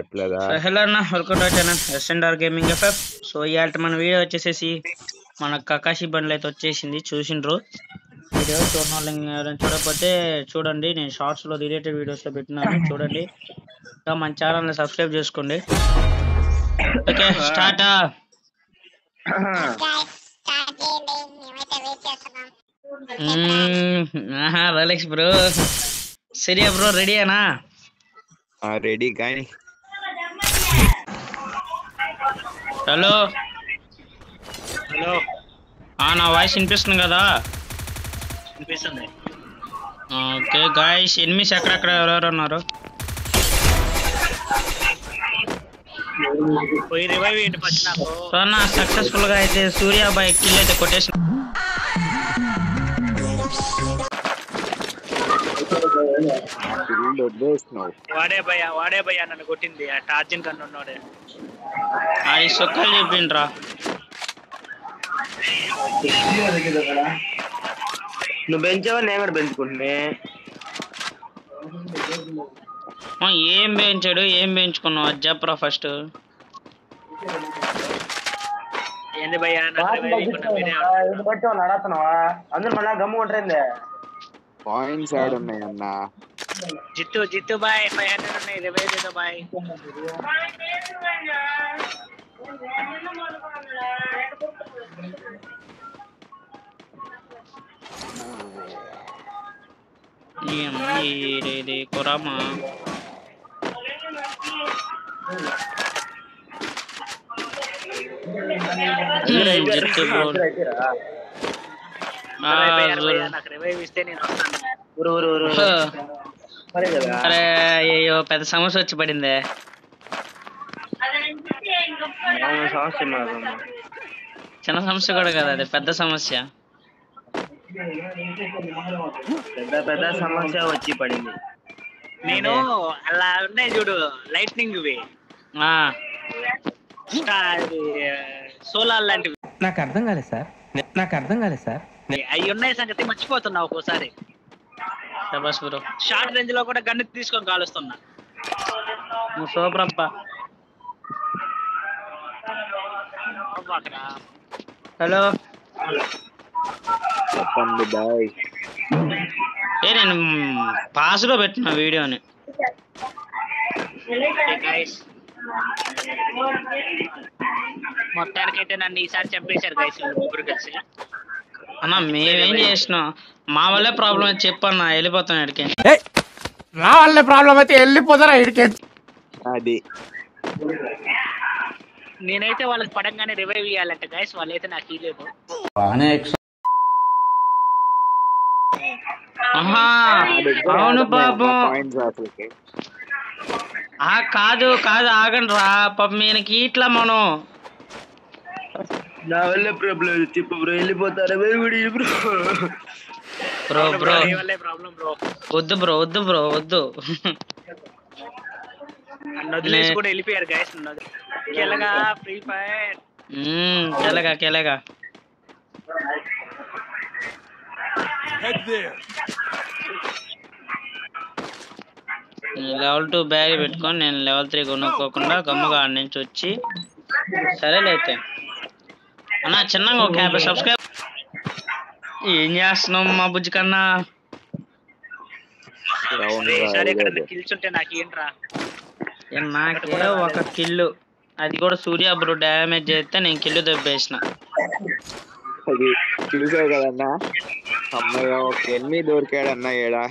అట్లేదా? So hello అన్న, welcome to channel SNR gaming FF. So ఇవాళ మన వీడియో వచ్చేసేసి మన కకాషి బండ్లు అయితే వచ్చేసింది, చూసిండ్రు. వీడియో ఎవరైనా చూడకపోతే చూడండి, నేను షార్ట్స్లో రిలేటెడ్ వీడియోస్లో పెట్టినాను, చూడండి. ఇంకా మన ఛానల్ని సబ్స్క్రైబ్ చేసుకోండి. Okay start. రోలెక్స్ బ్రో, సరియా బ్రో, రెడీనా? రెడీ కానీ. హలో హలో, నా వాయిస్ వినిపిస్తుంది కదా? వినిపిస్తుంది. ఓకే గాయ్స్, ఎనిమిస్ ఎక్కడెక్కడ ఎవరెవరు ఉన్నారు? పోయి రివైవ్ ఏంటి ఫస్ట్ నాకు. సో నా సక్సెస్ఫుల్ గా అయితే సూర్యాబాయ్ కిల్ అయితే కొట్టేసిన. వాడే భయ నన్ను కొట్టింది. ఆ టార్జన్ కన్ను ఉన్నాడే, అది సొక్కలు చెప్పిండ్రా. నువ్వు పెంచావా? నేను కూడా పెంచుకుంటున్నా. ఏం పెంచాడు, ఏం పెంచుకున్నావు అది చెప్పరా ఫస్ట్. ఏంది భయ్యా నడుతున్నావా? అందరు మన గమ్ము కొట్టరింది. పాయింట్స్ యాడ్ ఉన్నాయి అన్న. జిత్తు బాయ్ 500 ఉన్నాయి. రివైవ్ ఏదో బాయ్. కొరామా నాకు రివైవ్ ఇస్తే నేను వస్తాను. అరే అయ్యో, పెద్ద సమస్య వచ్చి పడిందే. చిన్న సమస్య కూడా కదా, అది పెద్ద సమస్య. పెద్ద సమస్య వచ్చి పడింది. నేను అలా ఉన్నాయి చూడు, లైట్నింగ్ సోలార్ లాంటివి. నాకు అర్థం కాలేదు సార్. అవి ఉన్నాయి సంగతి మర్చిపోతున్నా ఒక్కోసారి. షార్ట్ రేంజ్ లో కూడా గన్ను తీసుకొని కాలుస్తున్నా. సూపర్ అబ్బా. హలో చెప్పండి బాయ్. నేను పాస్ లో పెట్టిన వీడియోని. మొత్తానికైతే నన్ను ఈసారి చంపేశారు గైస్, ముగ్గురు కలిసి. అన్నా మేమేం చేసినాం, మా వల్లే ప్రాబ్లం అయితే చెప్పన్నా, వెళ్ళిపోతాం ఇక్కడికి. నా వల్లే ప్రాబ్లం అయితే వెళ్ళిపోతారా ఇడికి? అది నేనైతే వాళ్ళకి పడంగానే రివైవ్ ఇవ్వాలంటే గైస్, వాళ్ళైతే నాకు ఇవ్వలేదు. అవును పాపం. కాదు ఆగండి రా పాపం, ఈయనకి ఇట్లా మనం నా వల్లే ప్రాబ్లం చెప్పు బ్రో. వెళ్ళిపోతారా బ్రో? వద్దు వద్దు. వదిలేసి కూడా వెళ్ళిపోయారు గైస్. కెలగా ఫ్రీ ఫైర్, కెలగా లెవెల్ 2 బ్యాగ్ పెట్టుకొని నేను లెవెల్ 3 కొనుక్కోకుండా గమ్ముగా ఆడి నుంచి వచ్చి, సరేలే అయితే అన్నా చిన్నగా ఒక 50 సబ్స్క్రైబ్. ఏం చేస్తున్నాం మా బుజ్జి కన్నా? నాకే ఒక కిల్లు, అది కూడా సూర్య బ్రో డ్యామేజ్ చేస్తే నేను కిల్లు దెబ్బేసిన. అది చూసావు కదన్నా, అమ్మాయి ఒక ఎన్ని దొరికాడన్నా ఏడా.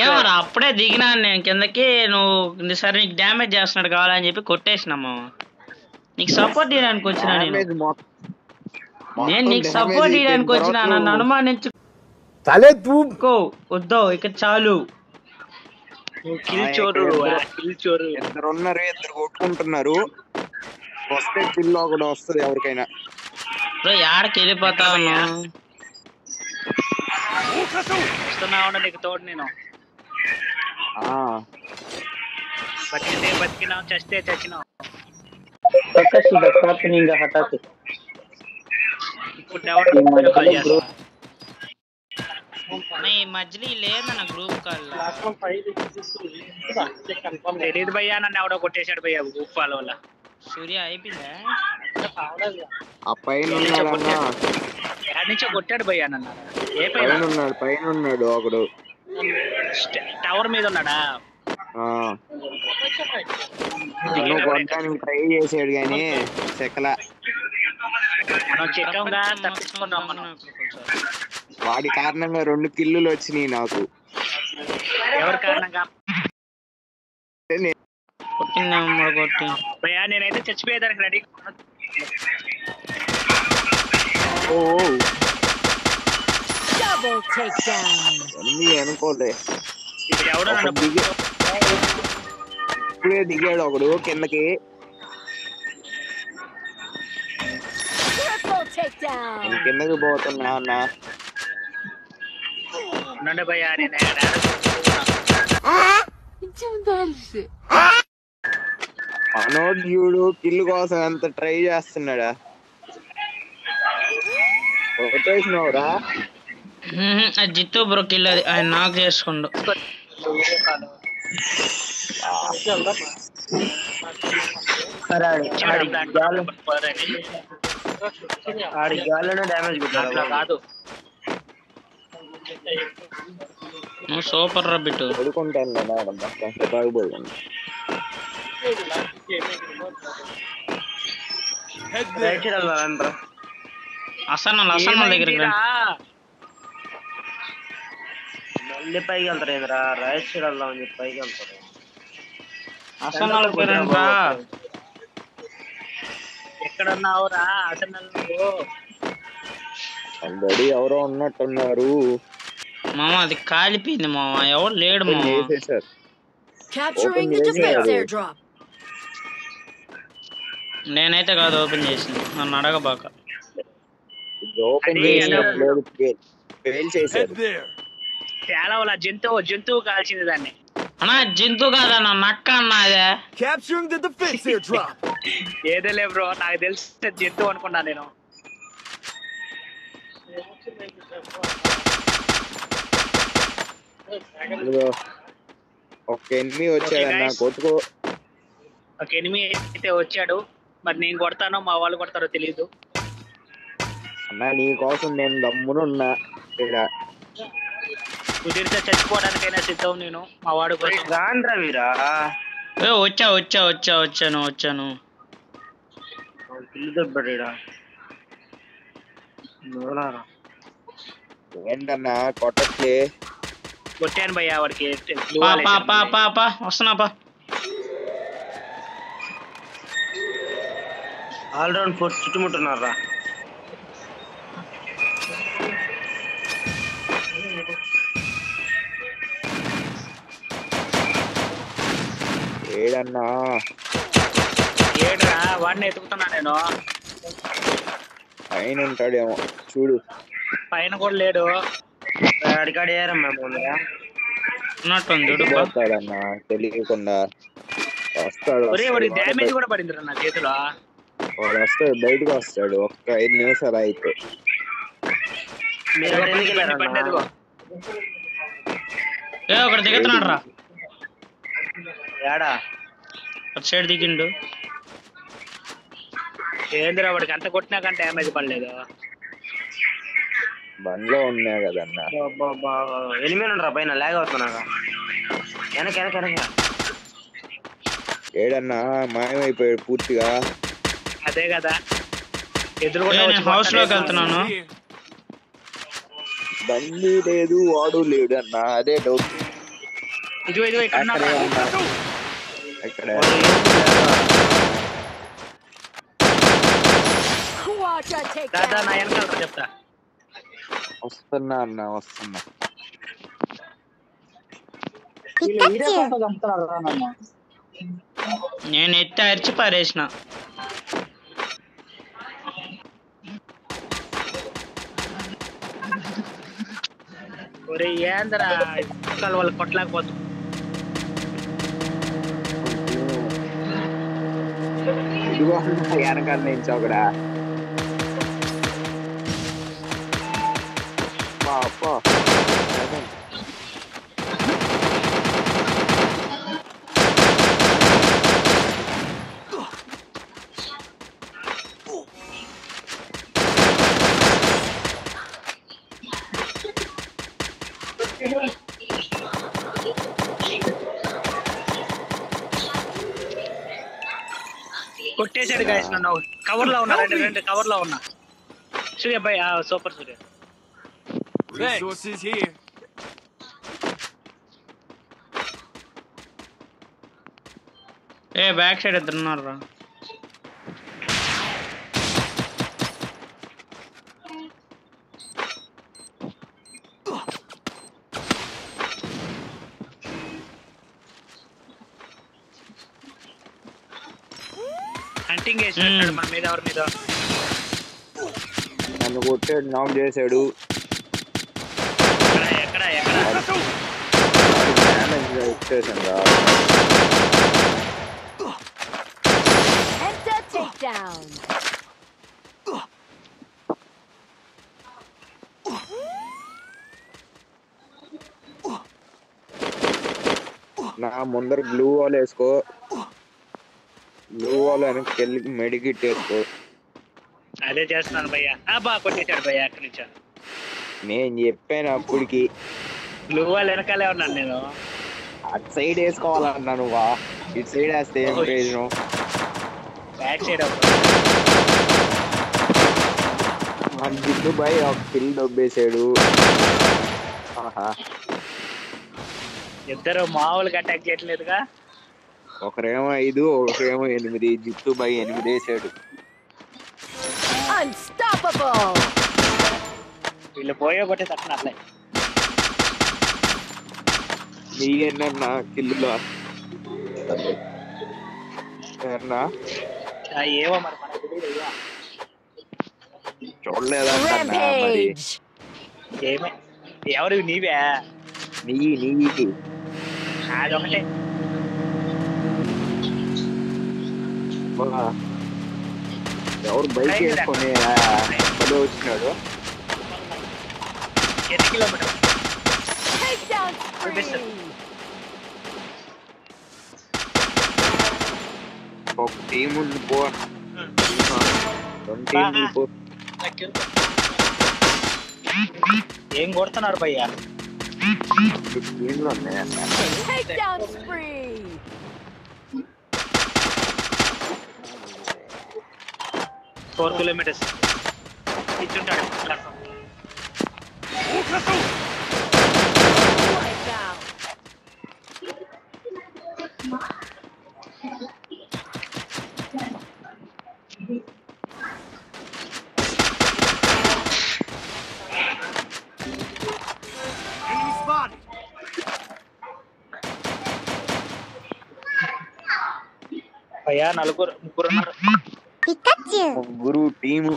ఏమరా అప్పుడే దిగినాను నేను కిందకి, నువ్వు సరే నీకు డ్యామేజ్ చేస్తున్నాడు కావాలని చెప్పి కొట్టేసినాము. నీకు సపోర్ట్ చేయడానికి వచ్చినా నేను నీకు సపోర్ట్ చేయడానికి వచ్చినా, నన్ను అనుమానించు. వద్దు ఇక చాలు. ఇద్దరు ఉన్నారు, ఇద్దరు కొట్టుకుంటున్నారు. వస్తే కిల్ ఒకటి వస్తుంది ఎవరికైనా. యాడకి వెళ్ళిపోతా వస్తున్నావు నీకు తోడు. నేను బతికితే బతికినావు, చస్తే చచ్చినావు. ఇప్పుడు అన్న ఈ మధ్యలో లేదన్న గ్రూప్ కాల్ తెలియదు భయ్యా, నన్ను ఎవడో కొట్టేశాడు భయ్యా గ్రూప్ ఫాలో వల్ల. సూర్య అయిపోయిందా? ఆ పైన ఉన్నాడన్నా, యాడ్ నుంచో కొట్టాడు భయ్యా నన్ను. ఏ పైన ఉన్నాడు ఒకడు. టవర్ మీద ఉన్నాడా? కొట్టడానికి ట్రై చేసాడు కానీ చెక్కల. మనం చెక్కంగా తప్పించుకున్నాం మనం. వాడి కారణంగా 2 కిల్లులు వచ్చినాయి నాకు. ఎవరి కారణంగా? కొట్టిందేమో కొట్టి. భయ్యా నేనైతే చచ్చిపోయేదానికి రెడీ. అనుకోలే, ఎవడో ఇప్పుడే దిగాడు ఒకడు కిందకి. కిందకి పోతున్నా అన్న. ఉండండి భయ్యా, నేను మనోడు చూడు కిల్లు కోసం ఎంత ట్రై చేస్తున్నాడా. కొట్టేసినవురా? అది జిత్తు బ్రో కిల్, అది ఆయన నాక్ చేసుకుండు. నువ్వు సూపర్ రా బిట్టు. పడుకుంటాను బాగుపోయాను. అసన్న దగ్గరికి మళ్ళీ పైకి వెళ్తారు ఏంద్రా? రైట్ సైడ్ వెళ్దాం అని చెప్పి పైకి వెళ్తారు. అసన్నాల పేరేంట్రా? ఎక్కడున్నావురా అసన్నల్ నువ్వు? ఆల్రెడీ ఎవరో ఉన్నట్టున్నారు మామ. అది కాలిపోయింది మామ, ఎవరు లేడు మామ. నేనైతే కాదు ఓపెన్ చేసింది, నన్ను అడగబాక. చాలా వాళ్ళ జంతువు కాల్చింది దాన్ని. అన్నా జంతువు కాదన్నా, నక్క అన్నా అదే. ఏదేలే బ్రో, నాకు తెలిసి జంతువు అనుకున్నా నేను. ఒక ఎనిమిది వచ్చాడన్నా, కొట్టుకో. ఒక ఎనిమిది అయితే వచ్చాడు, మరి నేను కొడతానో మా వాళ్ళు కొడతారో తెలీదు. అన్నా నీ కోసం నేను దమ్మునున్నా. కుదిరితే చచ్చిపోవడానికైనా సిద్ధం నేను, మా వాడు కోసం. వచ్చాను. ఏంటన్నా కొట్టట్లే? కొట్టాను భయ్యా వాడికి. వస్తున్నాపా. ఆల్రౌండ్ ఫోర్స్ చుట్టుముట్టున్నారా? ఏడన్నా ఏడ్రా, వాడిని ఎతుకుతున్నా నేను. పైన ఉంటాడేమో చూడు. పైన కూడా లేడు. ఉన్నట్టుందన్నా, తెలియకుండా వస్తాడు. వాడికి డ్యామేజ్ కూడా పడింది నా చేతిలో. వాడు వస్తాడు, బయటకు వస్తాడు. ఒక్క 5 నిమిషాలు అయితే. ఒకటి దిగుతున్నాడు రా. ఏడా అటు సైడ్ దిగిండు. ఏందిరా వాడికి అంత కొట్టినా కానీ డ్యామేజ్ పడలేదు. బండ్లో ఉన్నా కదన్నా. ఎలిమినేట్ పైన లాగ్ అవుతున్నాగా. వెనక ఏడన్నా మాయమైపోయాడు పూర్తిగా. అదే కదా, హౌస్ లోకి వెళ్తున్నాను. బండి లేదు, వాడు లేడు అన్న. అదే డౌట్. ఇదిగో ఇక్కడ నా వెనకాల చెప్తా. వస్తున్నా అన్న, వస్తున్నా. నేను ఎత్తి అరిచి పారేసిన. ఒరే ఏందరా వాళ్ళు కొట్టలేకపోతుంది. ఇదిగో వెనకాల నుంచి ఒకడా. కొట్టేశాడు గైస్ నన్ను. కవర్ లో ఉన్నా, రెండు కవర్ లో ఉన్నా. Surya bye super Surya. Resources here. Back side ఇద్దరు ఉన్నారు రా. హంటింగ్ చేసినట్టు మన మీద, ఎవరి మీద నన్ను కొట్టాడు, నాక్ చేశాడు. ఎక్కడ డ్యామేజ్ వచ్చేసాను రా. నా ముందర గ్లూ వాల్ వేసుకో, గ్లూ వాల్ వెనక్కి వెళ్ళి మెడికిట్ వేసుకో. అదే చేస్తున్నాను భయ్యా. బాగా కొట్టేశాడు భయ్యా అక్కడి నుంచి. నేను చెప్పాను అప్పటికి బ్లూ వాల్ వెనకాలే ఉన్నాను నేను. అటు సైడ్ వేసుకోవాలన్నా నువ్వా, ఇటు సైడ్ వేస్తే ఏం ప్రయోజనం. బ్యాక్ సైడ్ మన జిడ్డు బాయ్ ఒక కిల్ దొబ్బేశాడు. ఇద్దరు మామూలుగా అటాక్ చేయట్లేదుగా. ఒకరేమో 5, ఒకరేమో 8. జిత్తు బాయ్ 8 వేసాడు. వీళ్ళు పోయే కొట్టే తక్కువ అట్లే. నీకేనా కిల్లులో ఏమో మరి మనకు తెలియదు. చూడలేదా మరి. ఏమే ఎవరు నీవే? నీకి అదొకటే. ఎవరు బైక్ వేసుకొని వచ్చినాడు. ఎన్ని కిలోమీటర్ ఒక టీం ఉంది పో, 2 టీంలు పో. ఏం కొడుతున్నారు భయ్యా? 2 టీంలు ఉన్నాయి. 4 kilometers ఇచ్చుంటాడు. Enemy spotted. భయ్యా ముగ్గురు ఉన్నారు. ముగ్గురు టీము.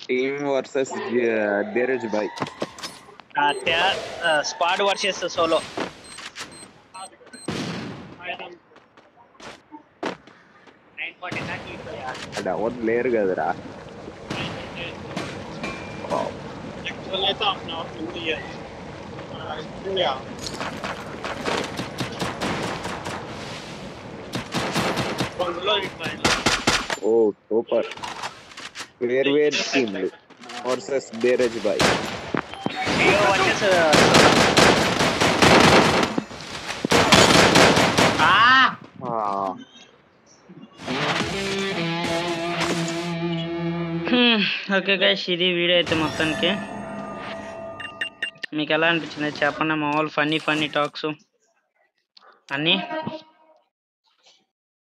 టీమ్ వర్సెస్ ధీరజ్ బాయ్. Squad versus solo. అది ఎవరు లేరు కదరా. ఓ సూపర్. వేరు టీంలు వర్సెస్ ధీరజ్ బాయ్. ఓకే గైస్, ఇది వీడియో అయితే మొత్తానికి. మీకు ఎలా అనిపించింది చెప్పండి. మా వాళ్ళు ఫన్నీ టాక్స్ అన్నీ